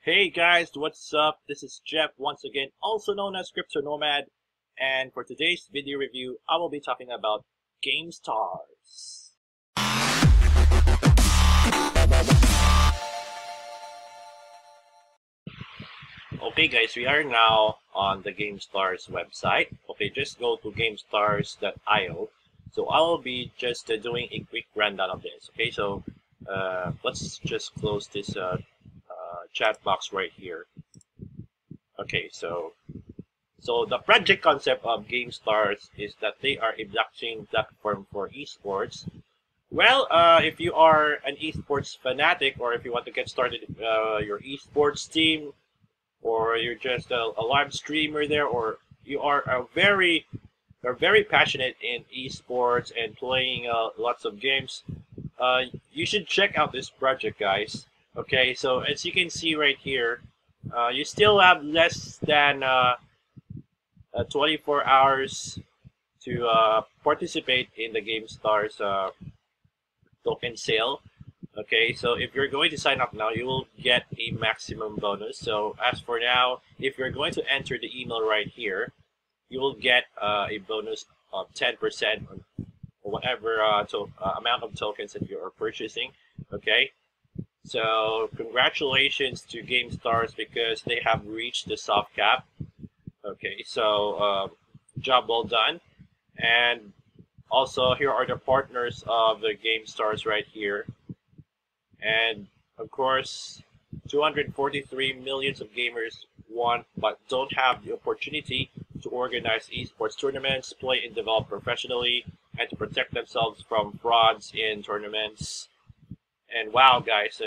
Hey guys, what's up? This is Jeff once again, also known as Crypto Nomad, and for today's video review, I will be talking about GameStars. Okay guys, we are now on the GameStars website. Okay, just go to gamestars.io. So I will be just doing a quick rundown of this. Okay, so let's just close this chat box right here. Okay, so the project concept of GameStars is that they are a blockchain platform for esports. Well, if you are an esports fanatic, or if you want to get started your esports team, or you're just a live streamer there, or you are very passionate in esports and playing lots of games, you should check out this project, guys. Okay, so as you can see right here, you still have less than 24 hours to participate in the GameStars token sale. Okay, so if you're going to sign up now, you will get a maximum bonus. So as for now, if you're going to enter the email right here, you will get a bonus of 10% on whatever amount of tokens that you are purchasing. Okay, so congratulations to GameStars because they have reached the soft cap. Okay, so job well done. And also here are the partners of the GameStars right here. And of course, 243 millions of gamers want but don't have the opportunity to organize esports tournaments, play and develop professionally, and to protect themselves from frauds in tournaments. And wow, guys,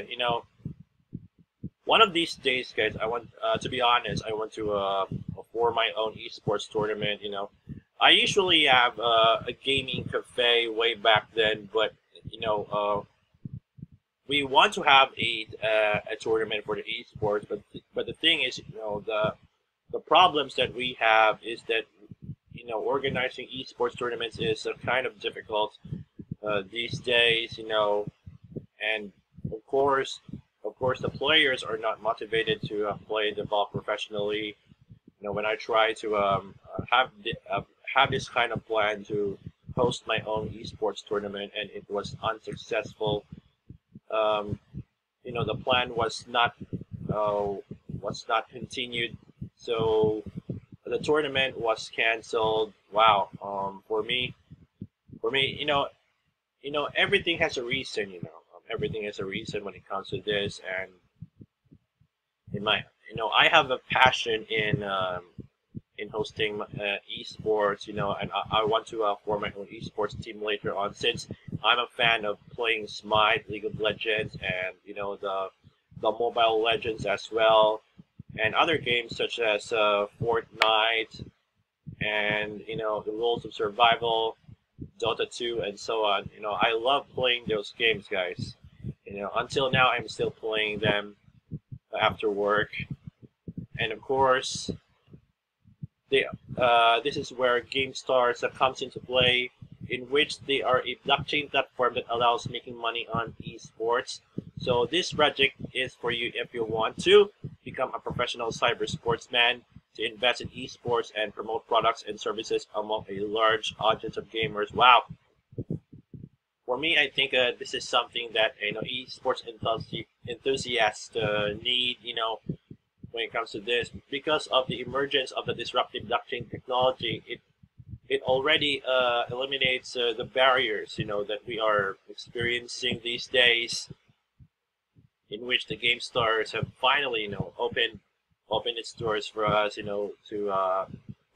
one of these days, guys, I want to be honest, I want to for my own esports tournament. I usually have a gaming cafe way back then, but we want to have a tournament for the esports, but the thing is, the problems that we have is that organizing esports tournaments is kind of difficult these days, and of course the players are not motivated to play and develop professionally. When I try to have this kind of plan to host my own esports tournament and it was unsuccessful. The plan was not continued, so the tournament was canceled. Wow. For me, everything has a reason. Everything has a reason when it comes to this, and I have a passion in hosting esports, and I want to form my own esports team later on, since I'm a fan of playing Smite, League of Legends, and the Mobile Legends as well, and other games such as Fortnite, and the Rules of Survival, Dota 2, and so on. I love playing those games, guys. Until now, I'm still playing them after work, and of course, this is where GameStars comes into play, in which they are a blockchain platform that allows making money on esports. So this project is for you if you want to become a professional cyber sportsman, to invest in esports and promote products and services among a large audience of gamers. Wow. For me, I think this is something that esports enthusiasts need. When it comes to this, because of the emergence of the disruptive blockchain technology, it already eliminates the barriers that we are experiencing these days, in which the GameStars have finally opened its doors for us to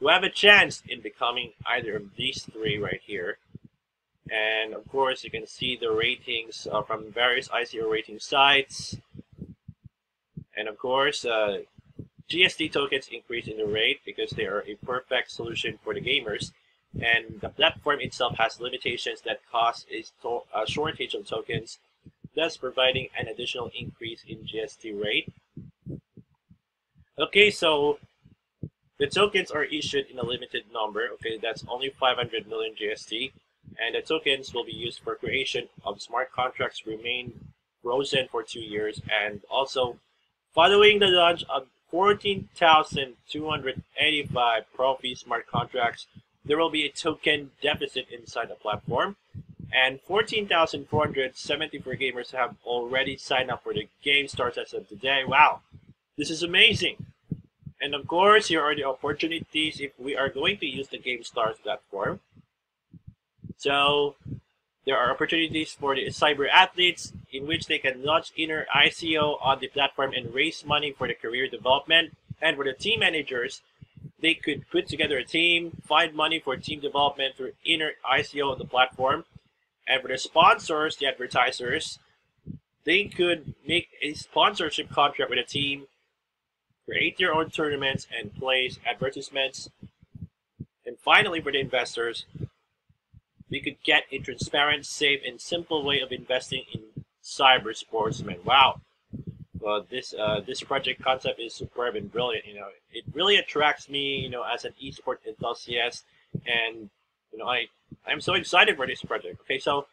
have a chance in becoming either of these three right here. And of course, you can see the ratings from various ICO rating sites. And of course, GST tokens increase in the rate because they are a perfect solution for the gamers. And the platform itself has limitations that cause a shortage of tokens, thus providing an additional increase in GST rate. Okay, so the tokens are issued in a limited number. Okay, that's only 500 million GST. And the tokens will be used for creation of smart contracts, remain frozen for 2 years, and also Following the launch of 14,285 Profi smart contracts, there will be a token deficit inside the platform, and 14,474 gamers have already signed up for the GameStars as of today. Wow, this is amazing! And of course, here are the opportunities if we are going to use the GameStars platform. So, there are opportunities for the cyber athletes in which they can launch inner ICO on the platform and raise money for the career development. And for the team managers, they could put together a team, find money for team development through inner ICO on the platform. And for the sponsors, the advertisers, they could make a sponsorship contract with a team, create their own tournaments, and place advertisements. And finally, for the investors, we could get a transparent, safe, and simple way of investing in cyber sportsmen. Wow! Well, this project concept is superb and brilliant. It really attracts me, as an esports enthusiast, and I'm so excited for this project. Okay, so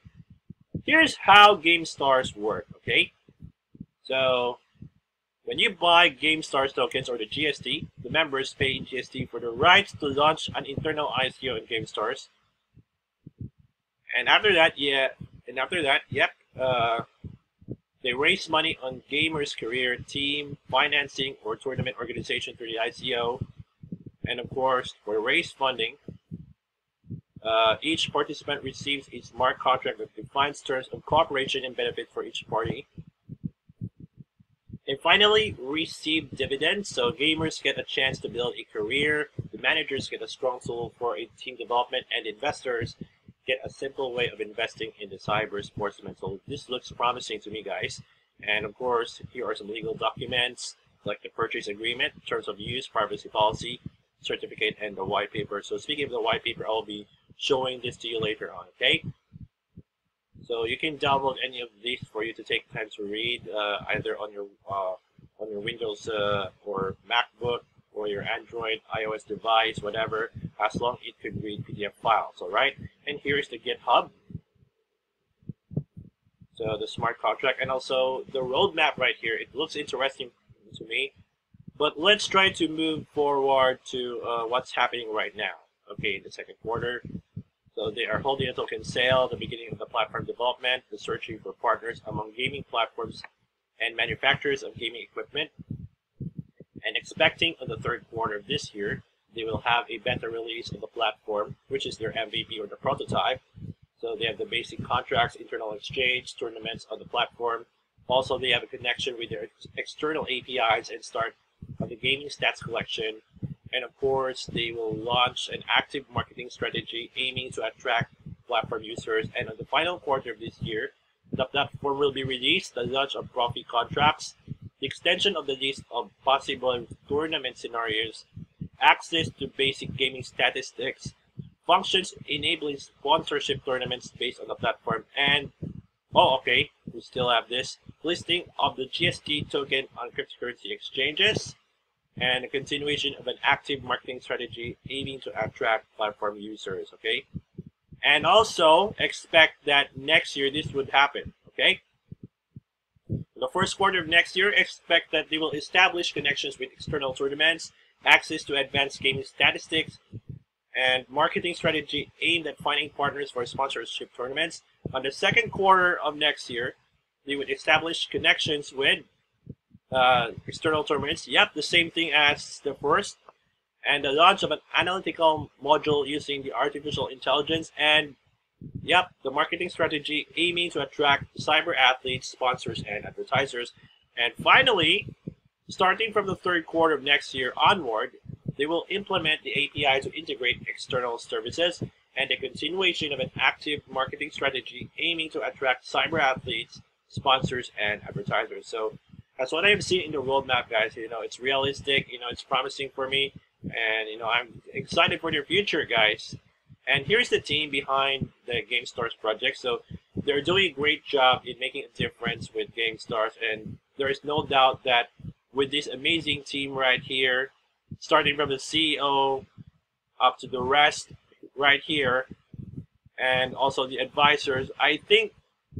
here's how GameStars work. Okay, so when you buy GameStars tokens or the GST, the members pay in GST for the rights to launch an internal ICO in GameStars. And after that, they raise money on gamers' career, team, financing, or tournament organization through the ICO. And of course, for raise funding, each participant receives a smart contract that defines terms of cooperation and benefits for each party. And finally, receive dividends. So gamers get a chance to build a career, the managers get a strong tool for a team development, and investors get a simple way of investing in the cyber sportsman. So this looks promising to me, guys. And of course, here are some legal documents like the purchase agreement, terms of use, privacy policy, certificate, and the white paper. So speaking of the white paper, I'll be showing this to you later on. Okay. So you can download any of these for you to take time to read, either on your Windows or MacBook or your Android, iOS device, whatever, as long as it could read PDF files, alright? And here's the GitHub. So the smart contract and also the roadmap right here. It looks interesting to me. But let's try to move forward to what's happening right now. Okay, in the second quarter. So they are holding a token sale, the beginning of the platform development, the searching for partners among gaming platforms and manufacturers of gaming equipment. And expecting in the third quarter of this year, they will have a beta release of the platform, which is their MVP or the prototype. So they have the basic contracts, internal exchange, tournaments on the platform. Also, they have a connection with their external APIs and start of the gaming stats collection. And of course, they will launch an active marketing strategy aiming to attract platform users. And in the final quarter of this year, the platform will be released, the launch of Profi contracts, the extension of the list of possible tournament scenarios, access to basic gaming statistics, functions enabling sponsorship tournaments based on the platform, and, we still have this, listing of the GST token on cryptocurrency exchanges, and a continuation of an active marketing strategy aiming to attract platform users, okay? And also, expect that next year this would happen, okay? In the first quarter of next year, expect that they will establish connections with external tournaments, access to advanced gaming statistics, and marketing strategy aimed at finding partners for sponsorship tournaments. On the second quarter of next year, they would establish connections with external tournaments. Yep, the same thing as the first. And the launch of an analytical module using the artificial intelligence, and yep, the marketing strategy aiming to attract cyber athletes, sponsors, and advertisers. And finally, starting from the third quarter of next year onward, they will implement the API to integrate external services and a continuation of an active marketing strategy aiming to attract cyber athletes, sponsors, and advertisers. So that's what I've seen in the roadmap, guys. It's realistic, it's promising for me, and I'm excited for their future, guys. And here's the team behind the GameStars project. So they're doing a great job in making a difference with GameStars, and there is no doubt that with this amazing team right here, starting from the CEO up to the rest right here, and also the advisors, I think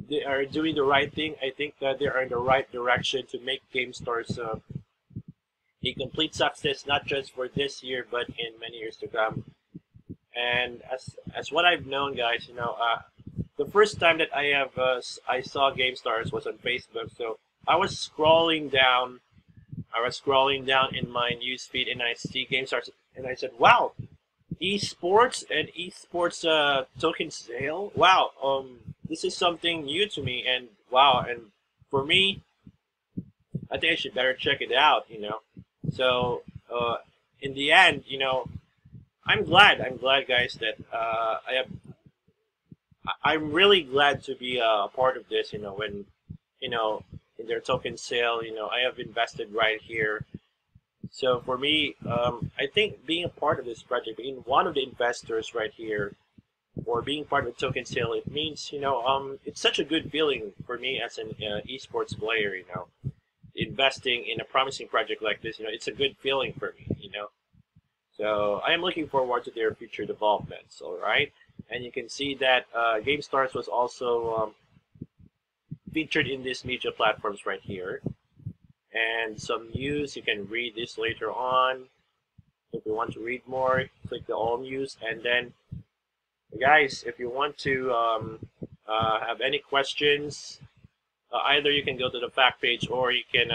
they are doing the right thing. I think that they are in the right direction to make GameStars a complete success, not just for this year, but in many years to come. And as what I've known, guys, the first time that I saw GameStars was on Facebook. So I was scrolling down. In my newsfeed, and I see GameStars, and I said, "Wow, eSports and eSports token sale. Wow, this is something new to me, and wow, and for me, I think I should better check it out, So, in the end, I'm glad, guys, that I'm really glad to be a part of this, when, in their token sale, I have invested right here. So for me, I think being a part of this project, being one of the investors right here, or being part of the token sale, it means, it's such a good feeling for me as an esports player, investing in a promising project like this, it's a good feeling for me, So I am looking forward to their future developments, all right? And you can see that GameStars was also featured in these media platforms right here. And some news, you can read this later on. If you want to read more, click the all news. And then, guys, if you want to have any questions, either you can go to the fact page or you can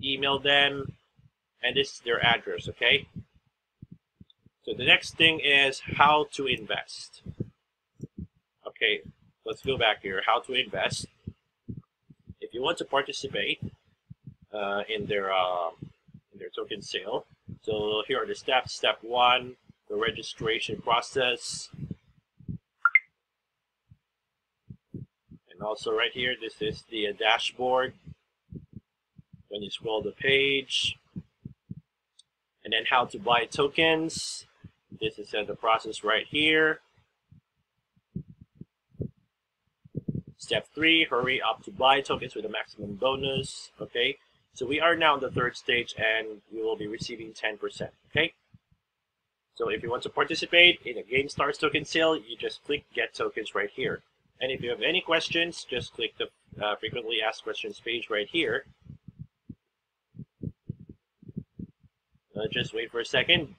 email them. And this is their address, okay? So the next thing is how to invest. Okay, let's go back here. How to invest. If you want to participate in their token sale, so here are the steps. Step 1, the registration process, and also right here, this is the dashboard. When you scroll the page, and then how to buy tokens. This is the process right here. Step 3, hurry up to buy tokens with a maximum bonus. Okay, so we are now in the 3rd stage, and we will be receiving 10%. Okay, so if you want to participate in a GameStars token sale, you just click Get Tokens right here. And if you have any questions, just click the Frequently Asked Questions page right here. Just wait for a second.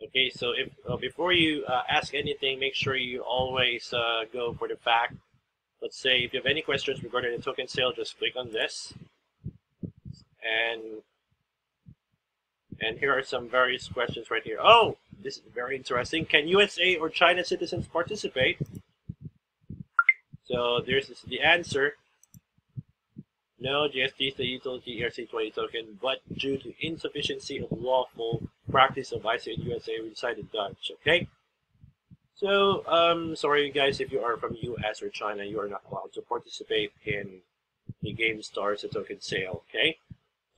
Okay, so if before you ask anything, make sure you always go for the fact. Let's say if you have any questions regarding the token sale, just click on this. And here are some various questions right here. Oh, this is very interesting. Can USA or China citizens participate? So there's the answer. No, GST is the utility ERC20 token, but due to insufficiency of lawful practice of ICO in USA, we decided Dutch. Okay. So, sorry guys, if you are from US or China, you are not allowed to participate in the GameStars token sale, okay?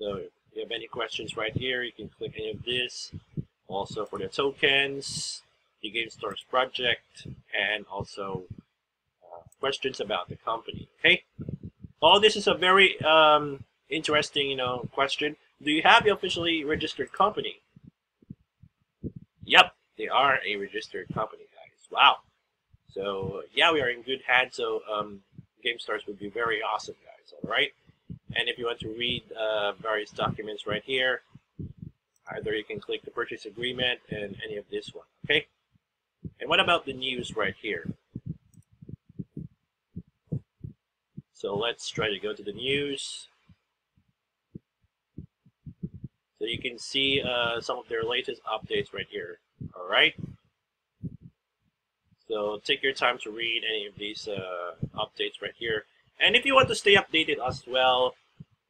So, if you have any questions right here, you can click any of this. Also for the tokens, the GameStars project, and also questions about the company, okay? Oh, this is a very interesting, question. Do you have the officially registered company? Yep, they are a registered company. Wow. So, yeah, we are in good hands. So, GameStars would be very awesome, guys. All right. And if you want to read various documents right here, either you can click the purchase agreement and any of this one. Okay. And what about the news right here? So, let's try to go to the news. So, you can see some of their latest updates right here. All right. So take your time to read any of these updates right here. And if you want to stay updated as well,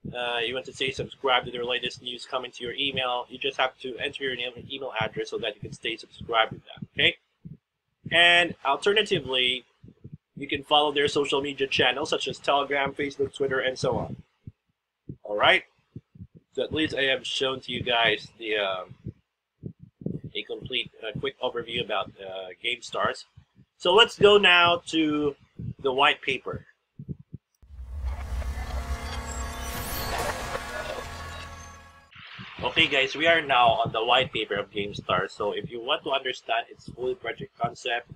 you want to say subscribe to their latest news coming to your email, you just have to enter your email address so that you can stay subscribed with that, okay? And alternatively, you can follow their social media channels such as Telegram, Facebook, Twitter, and so on. All right? So at least I have shown to you guys the a complete quick overview about GameStars. So let's go now to the white paper. Okay guys, we are now on the white paper of GameStars. So if you want to understand its full project concept,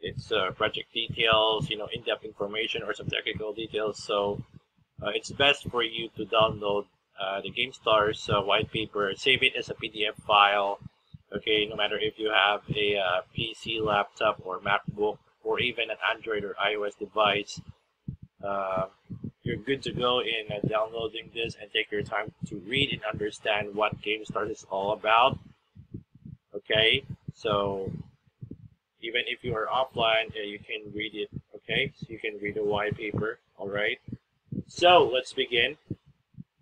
It's project details, in-depth information or some technical details. So it's best for you to download the GameStars white paper, save it as a PDF file. Okay, no matter if you have a PC, laptop, or MacBook, or even an Android or iOS device, you're good to go in downloading this, and take your time to read and understand what GameStars is all about. Okay, so even if you are offline, you can read it. Okay, so you can read the white paper. All right. So let's begin.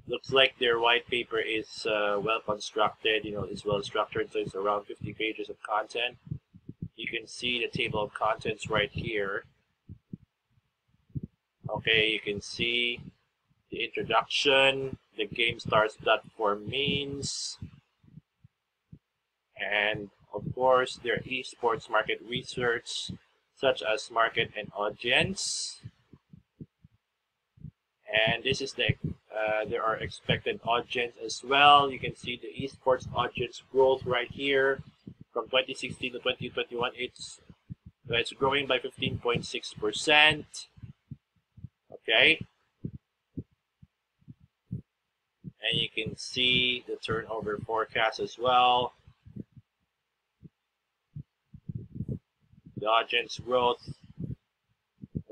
Looks like their white paper is well constructed. It's well structured, so it's around 50 pages of content. You can see the table of contents right here. Okay, you can see the introduction, the GameStars platform means, and of course their eSports market research, such as market and audience. And this is there are expected audience as well. You can see the esports audience growth right here from 2016 to 2021. It's growing by 15.6%. Okay, and you can see the turnover forecast as well. The audience growth.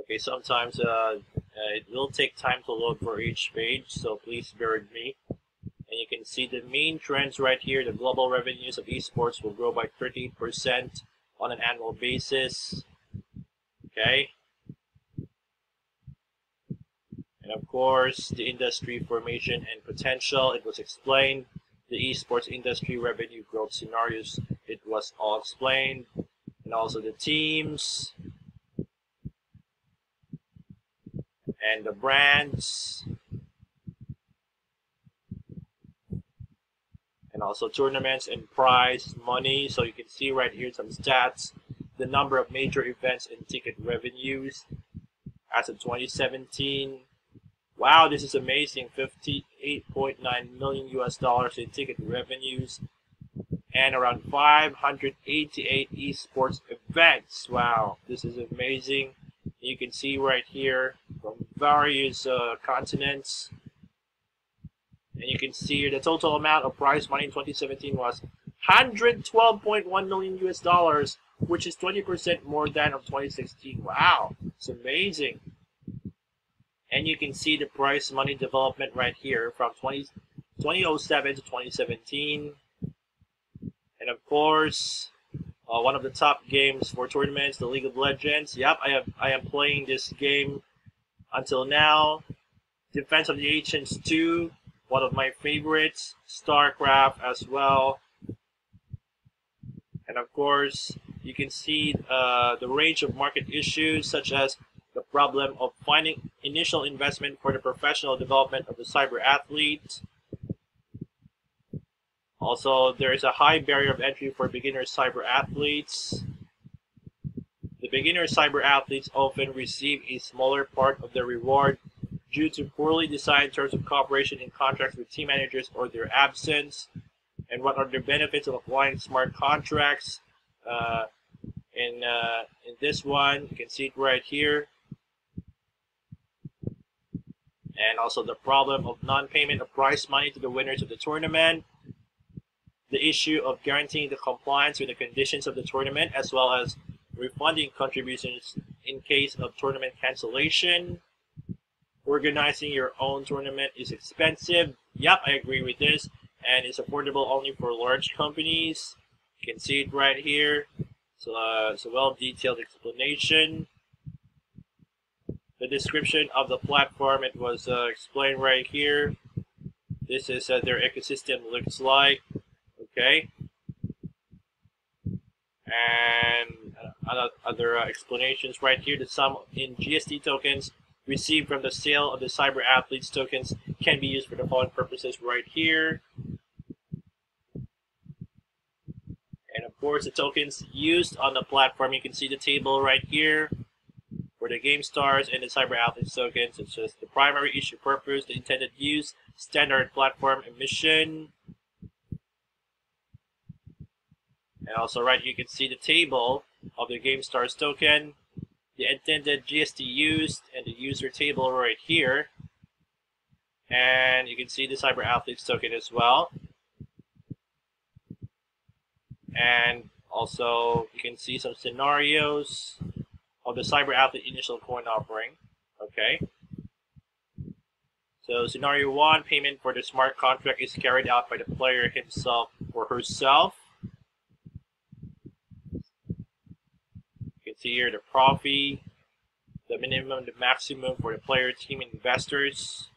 Okay, sometimes it will take time to load for each page, so please bear with me. And you can see the main trends right here. The global revenues of esports will grow by 30% on an annual basis. Okay. And of course, the industry formation and potential. It was explained. The esports industry revenue growth scenarios. It was all explained. And also the teams. And the brands, and also tournaments and prize money. So you can see right here some stats, the number of major events and ticket revenues as of 2017. Wow, this is amazing. $58.9 million US in ticket revenues, and around 588 esports events. Wow, this is amazing. You can see right here from various continents, and you can see the total amount of prize money in 2017 was $112.1 million US, which is 20% more than of 2016. Wow, it's amazing. And you can see the prize money development right here from 2007 to 2017, and of course. One of the top games for tournaments, the League of Legends. Yep, I am playing this game until now. Defense of the Ancients 2, one of my favorites. StarCraft as well. And of course, you can see the range of market issues, such as the problem of finding initial investment for the professional development of the cyber athlete. Also, there is a high barrier of entry for beginner cyber athletes. The beginner cyber athletes often receive a smaller part of their reward due to poorly designed terms of cooperation in contracts with team managers or their absence. And what are the benefits of applying smart contracts? In this one, you can see it right here. And also the problem of non-payment of prize money to the winners of the tournament. The issue of guaranteeing the compliance with the conditions of the tournament, as well as refunding contributions in case of tournament cancellation. Organizing your own tournament is expensive. Yep, I agree with this. And it's affordable only for large companies. You can see it right here. So it's a well-detailed explanation. The description of the platform, it was explained right here. This is their ecosystem looks like. Okay, and other explanations right here. The sum in GST tokens received from the sale of the cyber athletes tokens can be used for the following purposes right here. And of course, the tokens used on the platform, you can see the table right here for the GameStars and the cyber athletes tokens. It's just the primary issue purpose, the intended use, standard platform emission. And also right here you can see the table of the GameStars token, the intended GST used, and the user table right here. And you can see the Cyber Athletes token as well. And also you can see some scenarios of the Cyber Athlete initial coin offering. Okay. So scenario 1, payment for the smart contract is carried out by the player himself or herself. You can see here the profit, the minimum, the maximum for the player, team, and investors.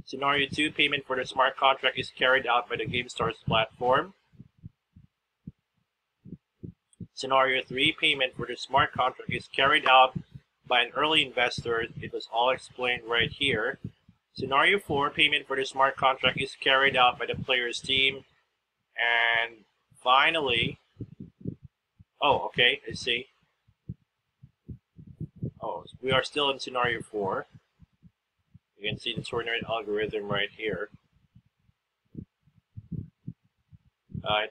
Scenario 2, payment for the smart contract is carried out by the GameStars platform. Scenario 3, payment for the smart contract is carried out by an early investor. It was all explained right here. Scenario 4, payment for the smart contract is carried out by the player's team. And finally, oh, okay, I see. Oh, we are still in scenario 4. You can see the tournament algorithm right here.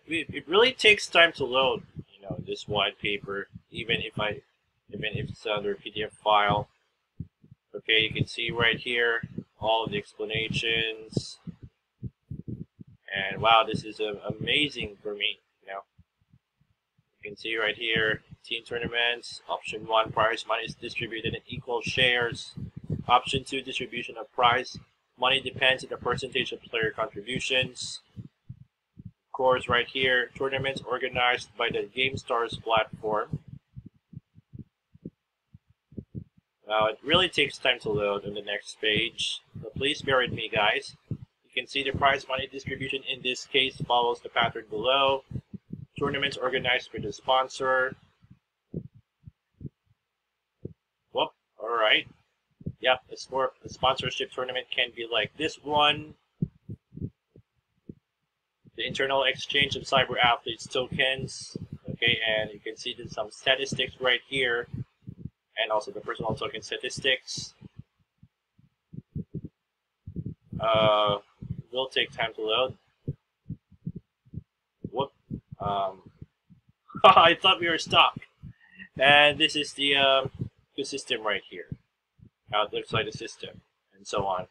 It really takes time to load, this white paper, even if it's under a PDF file. Okay, you can see right here all of the explanations, and wow, this is amazing for me. You can see right here, team tournaments. Option 1, prize money is distributed in equal shares. Option 2, distribution of prize money depends on the percentage of player contributions. Of course, right here, tournaments organized by the GameStars platform. Now, it really takes time to load on the next page, so please bear with me, guys. You can see the prize money distribution in this case follows the pattern below. Tournaments organized by the sponsor. Whoop, alright. Yep, a sponsorship tournament can be like this one. The internal exchange of Cyber Athletes tokens. Okay, and you can see there's some statistics right here. And also the personal token statistics. It will take time to load. Whoop. I thought we were stuck. And this is the system right here. How it looks like the system, and so on.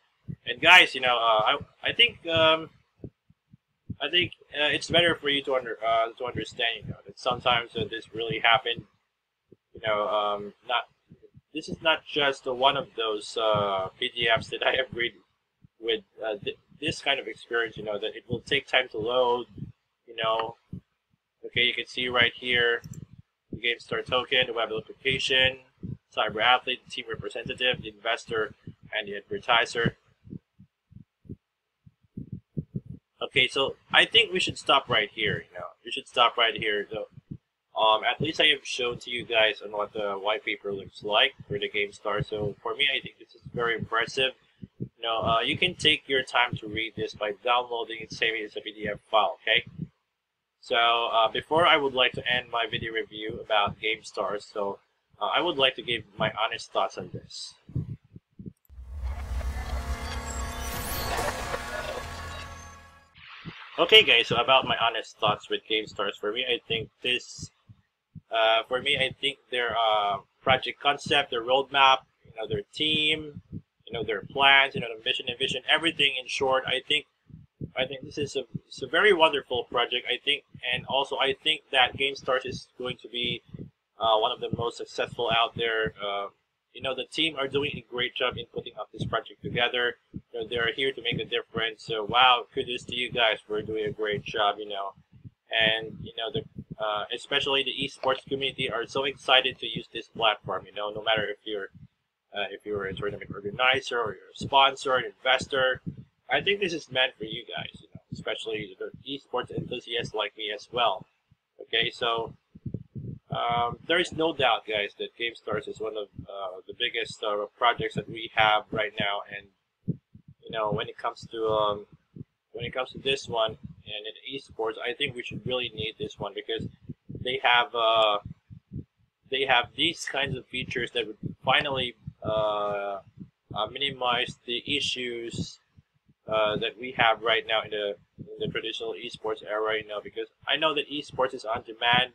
And guys, I think it's better for you to understand, that sometimes this really happened. This is not just one of those PDFs that I have read with this kind of experience. That it will take time to load. Okay, you can see right here the GameStar token, the web application, Cyber Athlete, the team representative, the investor, and the advertiser. Okay, so I think we should stop right here. We should stop right here. So, at least I have shown to you guys on what the white paper looks like for the GameStar. So for me, I think this is very impressive. You can take your time to read this by downloading and saving it as a PDF file. Okay. So before I would like to end my video review about GameStars, so I would like to give my honest thoughts on this. Okay, guys. So about my honest thoughts with GameStars, for me, I think this. I think their project concept, their roadmap, their team, their plans, the mission and vision, everything. In short, I think this is a very wonderful project. I think that GameStars is going to be one of the most successful out there. The team are doing a great job in putting up this project together. They're here to make a difference. So wow, kudos to you guys for doing a great job. And especially the esports community are so excited to use this platform. No matter if you're a tournament organizer or you're a sponsor, or an investor, I think this is meant for you guys. Especially the esports enthusiasts like me as well. Okay, so there is no doubt, guys, that GameStars is one of the biggest projects that we have right now. And when it comes to this one and in esports, I think we should really need this one because they have these kinds of features that would finally minimize the issues that we have right now in the traditional esports era. Because I know that esports is on demand.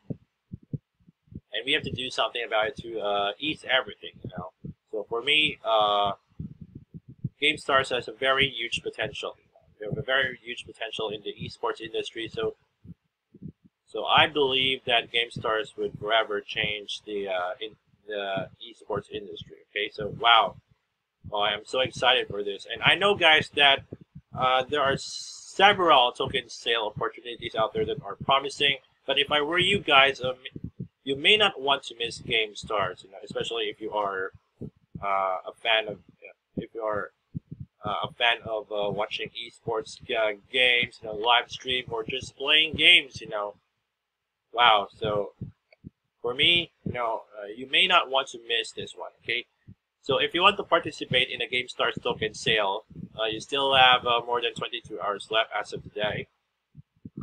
and we have to do something about it to ease everything. So for me, GameStars has a very huge potential. They have a very huge potential in the esports industry. So I believe that GameStars would forever change in the esports industry. Okay, so wow, well, I am so excited for this, and I know, guys, that there are several token sale opportunities out there that are promising. But if I were you guys, you may not want to miss GameStars, especially if you are a fan of watching esports games, live stream, or just playing games. Wow. So for me, you may not want to miss this one. Okay. So if you want to participate in a GameStars token sale, you still have more than 22 hours left as of today.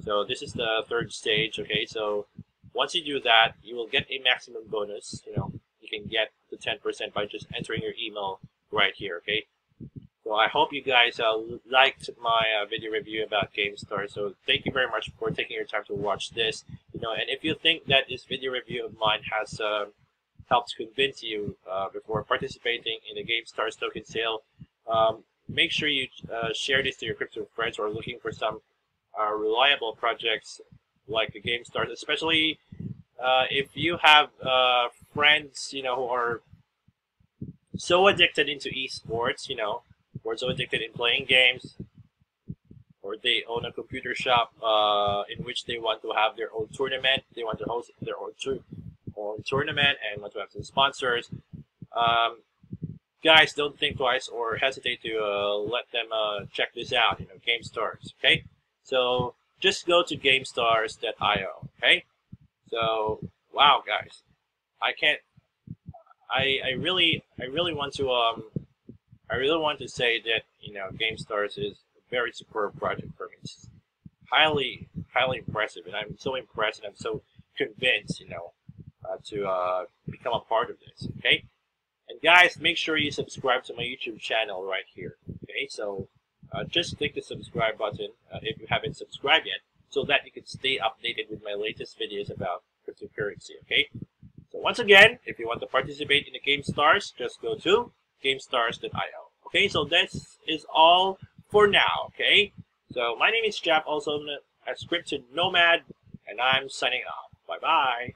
So this is the third stage. Okay. So once you do that, you will get a maximum bonus. You can get the 10% by just entering your email right here. Okay. So I hope you guys liked my video review about GameStars. So thank you very much for taking your time to watch this. And if you think that this video review of mine has helped convince you before participating in the GameStars token sale, make sure you share this to your crypto friends who are looking for some reliable projects like the GameStars, especially if you have friends, who are so addicted into esports, or so addicted in playing games, or they own a computer shop in which they want to have their own tournament, they want to host their own tournament and want to have some sponsors. Guys, don't think twice or hesitate to let them check this out, GameStars, okay? So just go to GameStars.io, okay? So, wow, guys, I really want to say that GameStars is a very superb project for me. It's highly impressive, and I'm so impressed and I'm so convinced, to become a part of this. Okay, and guys, make sure you subscribe to my YouTube channel right here. Okay, so just click the subscribe button if you haven't subscribed yet, so that you can stay updated with my latest videos about cryptocurrency. Okay. So once again, if you want to participate in the GameStars, just go to GameStars.io. Okay, so this is all for now. Okay, so my name is Jeff, also known as Crypto Nomad, and I'm signing off. Bye bye.